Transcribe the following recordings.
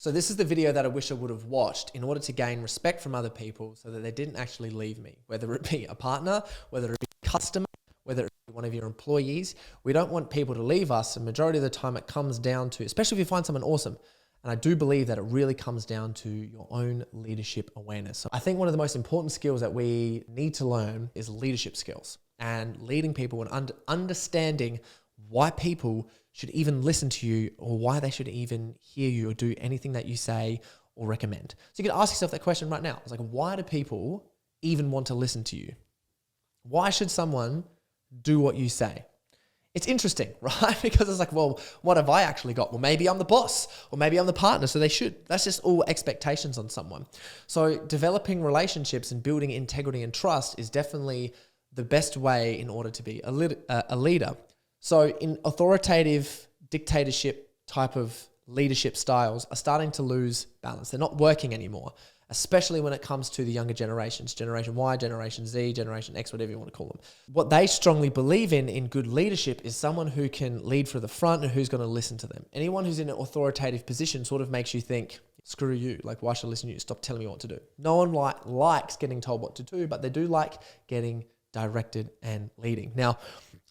So this is the video that I wish I would have watched in order to gain respect from other people so that they didn't actually leave me, whether it be a partner, whether it be a customer, whether it be one of your employees. We don't want people to leave us. The majority of the time it comes down to, especially if you find someone awesome, and I do believe that it really comes down to your own leadership awareness. So I think one of the most important skills that we need to learn is leadership skills and leading people and understanding why people should even listen to you or why they should even hear you or do anything that you say or recommend. So you can ask yourself that question right now. It's like, why do people even want to listen to you? Why should someone do what you say? It's interesting, right? Because it's like, well, what have I actually got? Well, maybe I'm the boss or maybe I'm the partner, so they should. That's just all expectations on someone. So developing relationships and building integrity and trust is definitely the best way in order to be a leader. So in authoritative dictatorship type of leadership styles are starting to lose balance. They're not working anymore, especially when it comes to the younger generations, Generation Y, Generation Z, Generation X, whatever you want to call them. What they strongly believe in good leadership is someone who can lead from the front and who's going to listen to them. Anyone who's in an authoritative position sort of makes you think, screw you, like why should I listen to you? Stop telling me what to do. No one likes getting told what to do, but they do like getting directed and leading. Now,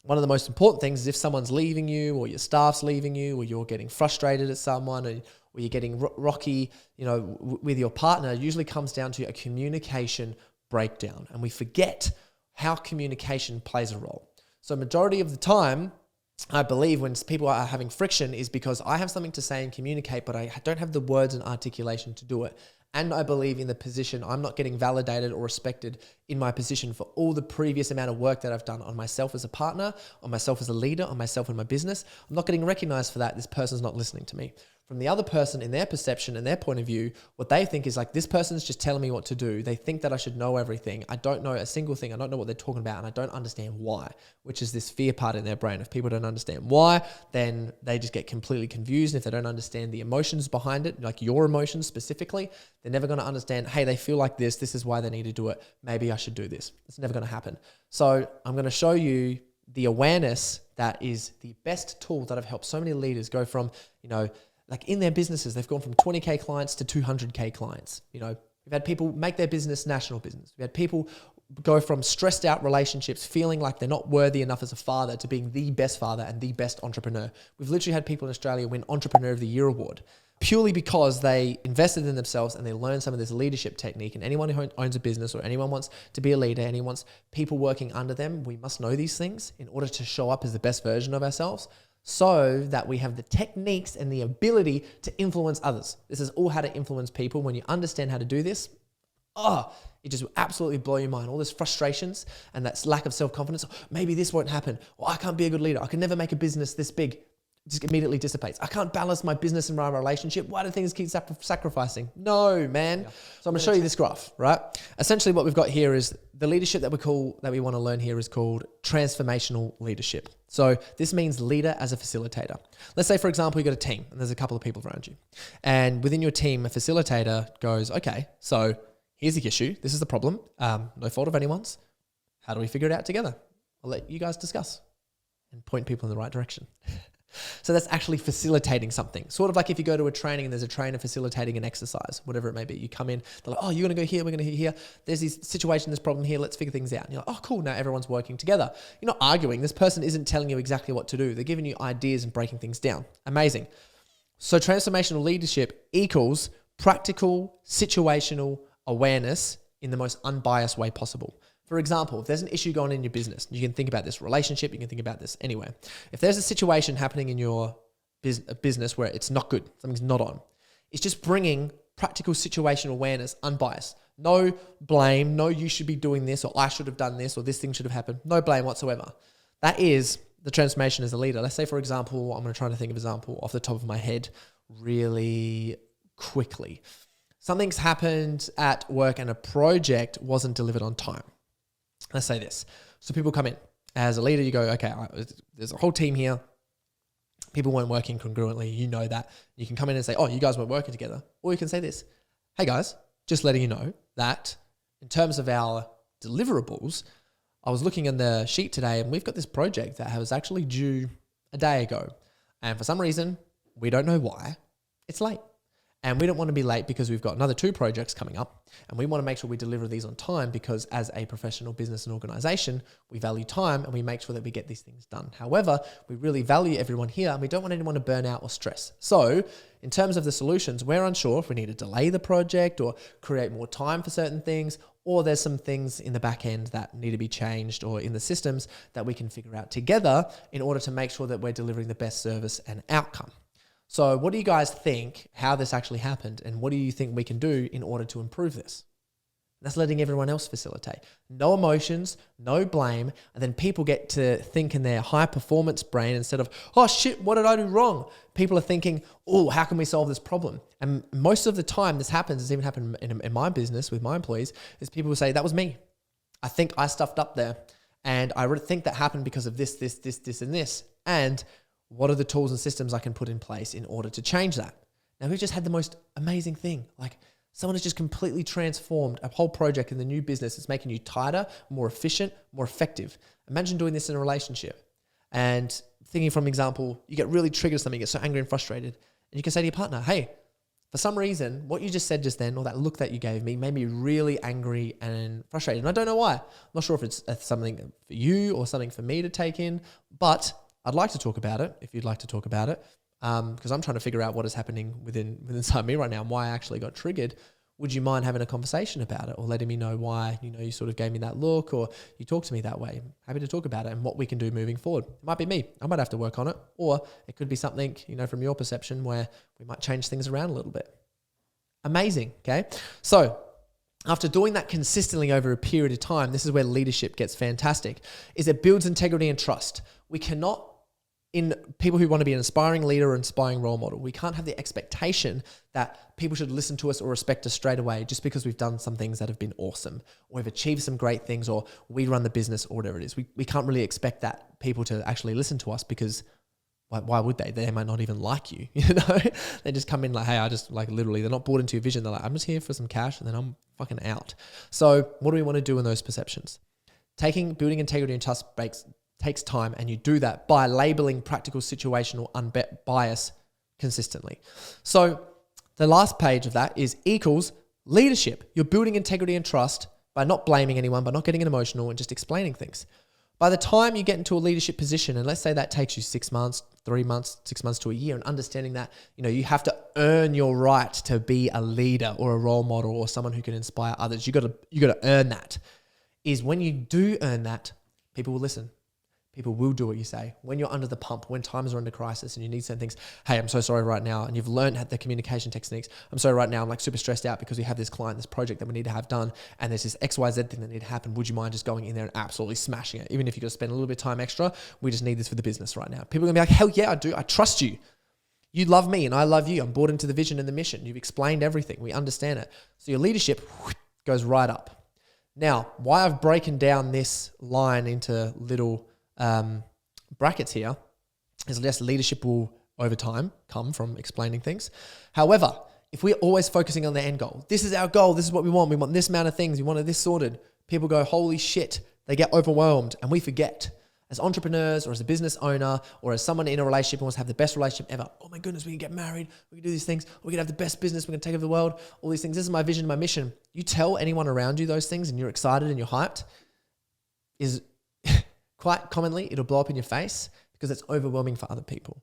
one of the most important things is if someone's leaving you or your staff's leaving you or you're getting frustrated at someone or you're getting rocky, with your partner, it usually comes down to a communication breakdown. And we forget how communication plays a role. So majority of the time, I believe when people are having friction is because I have something to say and communicate, but I don't have the words and articulation to do it. And I believe in the position, I'm not getting validated or respected in my position for all the previous amount of work that I've done on myself as a partner, on myself as a leader, on myself in my business. I'm not getting recognized for that. This person's not listening to me. From the other person, in their perception and their point of view, what they think is like, this person's just telling me what to do. They think that I should know everything. I don't know a single thing. I don't know what they're talking about and I don't understand why, which is this fear part in their brain. If people don't understand why, then they just get completely confused. And if they don't understand the emotions behind it, like your emotions specifically, they're never going to understand, hey, they feel like this is why they need to do it. Maybe I should do this. It's never going to happen. So I'm going to show you the awareness that is the best tool that have helped so many leaders go from, like in their businesses, they've gone from 20K clients to 200K clients. We've had people make their business national business. We've had people go from stressed out relationships, feeling like they're not worthy enough as a father, to being the best father and the best entrepreneur. We've literally had people in Australia win Entrepreneur of the Year award purely because they invested in themselves and they learned some of this leadership technique. And anyone who owns a business or anyone wants to be a leader, anyone wants people working under them, we must know these things in order to show up as the best version of ourselves, so that we have the techniques and the ability to influence others. This is all how to influence people. When you understand how to do this, it just will absolutely blow your mind. All those frustrations and that lack of self-confidence. Maybe this won't happen. Or I can't be a good leader. I can never make a business this big. It just immediately dissipates. I can't balance my business and my relationship. Why do things keep sacrificing? No, man. Yeah. So I'm going to show you this graph, right? Essentially what we've got here is the leadership that we want to learn here is called transformational leadership. So this means leader as a facilitator. Let's say, for example, you've got a team and there's a couple of people around you. And within your team, a facilitator goes, okay, so here's the issue. This is the problem. No fault of anyone's. How do we figure it out together? I'll let you guys discuss and point people in the right direction. So that's actually facilitating something. Sort of like if you go to a training and there's a trainer facilitating an exercise, whatever it may be. You come in, they're like, oh, you're going to go here, we're going to go here. There's this situation, this problem here, let's figure things out. And you're like, oh, cool, now everyone's working together. You're not arguing. This person isn't telling you exactly what to do. They're giving you ideas and breaking things down. Amazing. So transformational leadership equals practical, situational awareness in the most unbiased way possible. For example, if there's an issue going in your business, you can think about this relationship, you can think about this anywhere. If there's a situation happening in your business where it's not good, something's not on, it's just bringing practical situational awareness, unbiased. No blame, no you should be doing this or I should have done this or this thing should have happened. No blame whatsoever. That is the transformation as a leader. Let's say, for example, I'm going to try to think of an example off the top of my head really quickly. Something's happened at work and a project wasn't delivered on time. Let's say this. So people come in. As a leader, you go, okay, there's a whole team here. People weren't working congruently. You know that. You can come in and say, oh, you guys weren't working together. Or you can say this. Hey guys, just letting you know that in terms of our deliverables, I was looking in the sheet today and we've got this project that was actually due a day ago. And for some reason, we don't know why, it's late. And we don't want to be late because we've got another 2 projects coming up, and we want to make sure we deliver these on time, because as a professional business and organization, we value time and we make sure that we get these things done. However, we really value everyone here and we don't want anyone to burn out or stress. So in terms of the solutions, we're unsure if we need to delay the project or create more time for certain things, or there's some things in the back end that need to be changed, or in the systems that we can figure out together in order to make sure that we're delivering the best service and outcome. So what do you guys think how this actually happened, and what do you think we can do in order to improve this? That's letting everyone else facilitate. No emotions, no blame, and then people get to think in their high performance brain instead of, oh shit, what did I do wrong? People are thinking, oh, how can we solve this problem? And most of the time this happens, it's even happened in my business with my employees, is people will say, that was me. I think I stuffed up there, and I think that happened because of this, and this. And what are the tools and systems I can put in place in order to change that? Now, we've just had the most amazing thing. Like, someone has just completely transformed a whole project in the new business. It's making you tighter, more efficient, more effective. Imagine doing this in a relationship and thinking from example, you get really triggered something, you get so angry and frustrated, and you can say to your partner, hey, for some reason, what you just said just then, or that look that you gave me, made me really angry and frustrated. And I don't know why. I'm not sure if it's something for you or something for me to take in, but I'd like to talk about it if you'd like to talk about it, because I'm trying to figure out what is happening inside me right now and why I actually got triggered. Would you mind having a conversation about it, or letting me know why, you sort of gave me that look, or you talked to me that way? I'm happy to talk about it and what we can do moving forward. It might be me. I might have to work on it, or it could be something, from your perception where we might change things around a little bit. Amazing. Okay. So after doing that consistently over a period of time, this is where leadership gets fantastic, is it builds integrity and trust. We cannot, in people who want to be an inspiring leader or inspiring role model, we can't have the expectation that people should listen to us or respect us straight away just because we've done some things that have been awesome, or we've achieved some great things, or we run the business, or whatever it is. We can't really expect that people to actually listen to us, because why would they? They might not even like you, They just come in like, hey, I just literally, they're not bought into your vision. They're like, I'm just here for some cash and then I'm fucking out. So what do we want to do in those perceptions? Building integrity and trust takes time, and you do that by labeling practical, situational, bias consistently. So the last page of that is equals leadership. You're building integrity and trust by not blaming anyone, by not getting emotional, and just explaining things. By the time you get into a leadership position, and let's say that takes you 6 months, 3 months, 6 months to a year, and understanding that, you have to earn your right to be a leader or a role model or someone who can inspire others. You got to earn that. Is when you do earn that, people will listen. People will do what you say. When you're under the pump, when times are under crisis and you need certain things, hey, I'm so sorry right now. And you've learned the communication techniques. I'm sorry right now. I'm super stressed out because we have this client, this project that we need to have done. And there's this XYZ thing that need to happen. Would you mind just going in there and absolutely smashing it? Even if you got to spend a little bit of time extra, we just need this for the business right now. People are going to be like, hell yeah, I do. I trust you. You love me and I love you. I'm bought into the vision and the mission. You've explained everything. We understand it. So your leadership goes right up. Now, why I've broken down this line into little brackets here is less leadership will over time come from explaining things. However, if we're always focusing on the end goal, this is our goal, this is what we want this amount of things, we want this sorted, people go, holy shit, they get overwhelmed, and we forget. As entrepreneurs, or as a business owner, or as someone in a relationship who wants to have the best relationship ever, oh my goodness, we can get married, we can do these things, we can have the best business, we can take over the world, all these things, this is my vision, my mission. You tell anyone around you those things and you're excited and you're hyped, is quite commonly, it'll blow up in your face because it's overwhelming for other people.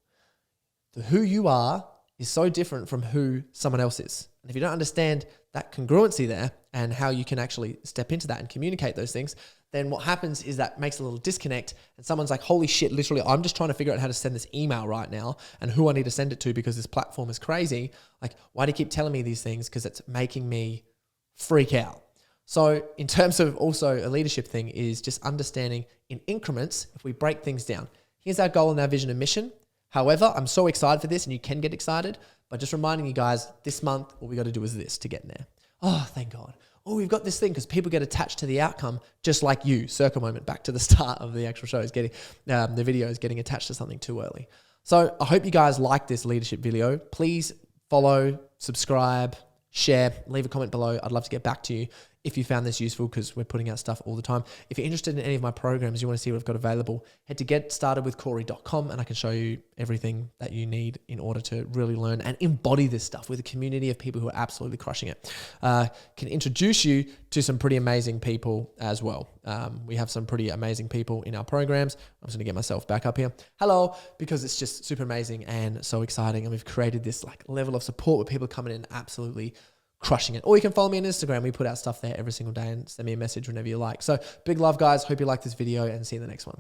Who you are is so different from who someone else is. And if you don't understand that congruency there and how you can actually step into that and communicate those things, then what happens is that makes a little disconnect and someone's like, holy shit, literally, I'm just trying to figure out how to send this email right now and who I need to send it to because this platform is crazy. Like, why do you keep telling me these things? Because it's making me freak out. So in terms of also a leadership thing is just understanding in increments, if we break things down, here's our goal and our vision and mission. However, I'm so excited for this and you can get excited, but just reminding you guys this month, all we got to do is this to get there. Oh, thank God. Oh, we've got this thing because people get attached to the outcome just like you. Circle moment back to the start of the actual show is getting, the video is getting attached to something too early. So I hope you guys like this leadership video. Please follow, subscribe, share, leave a comment below. I'd love to get back to you if you found this useful, because we're putting out stuff all the time. If you're interested in any of my programs, you want to see what I've got available, head to getstartedwithcorey.com and I can show you everything that you need in order to really learn and embody this stuff with a community of people who are absolutely crushing it. Can introduce you to some pretty amazing people as well. We have some pretty amazing people in our programs. I'm just going to get myself back up here. Hello, because it's just super amazing and so exciting. And we've created this like level of support where people are coming in and absolutely crushing it. Or you can follow me on Instagram. We put out stuff there every single day and send me a message whenever you like. So big love, guys. Hope you like this video and see you in the next one.